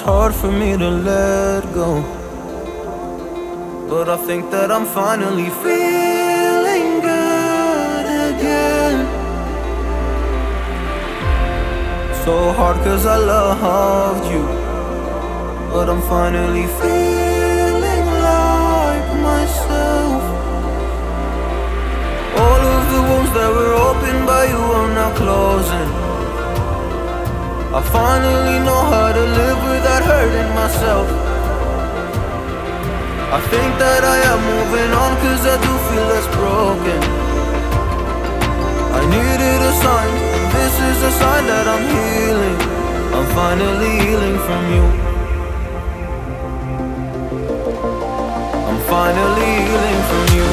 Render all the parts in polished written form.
it's hard for me to let go, but I think that I'm finally feeling good again. So hard cause I loved you, but I'm finally feeling like myself. All of the wounds that were opened by you are now closing. I finally know how to live without hurting myself. I think that I am moving on cause I do feel less broken. I needed a sign, and this is a sign that I'm healing. I'm finally healing from you. I'm finally healing from you.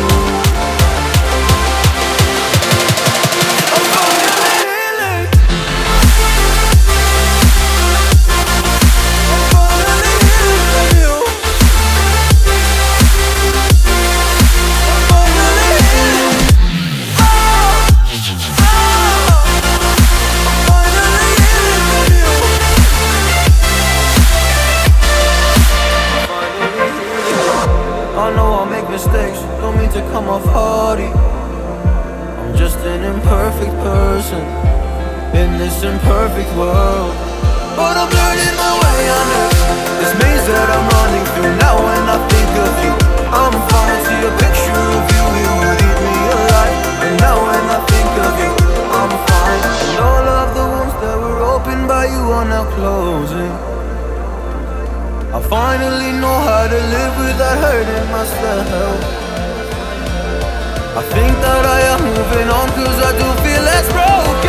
I know I'll make mistakes, don't mean to come off haughty. I'm just an imperfect person in this imperfect world, but I'm learning my way under this maze that I'm running through. Now when I think of you, I'm falling to a picture of you. You would eat me alive. And now when I think of you, I'm fine. And all of the wounds that were opened by you are now closing. I finally know how to live without hurting myself. I think that I am moving on cause I do feel less broken.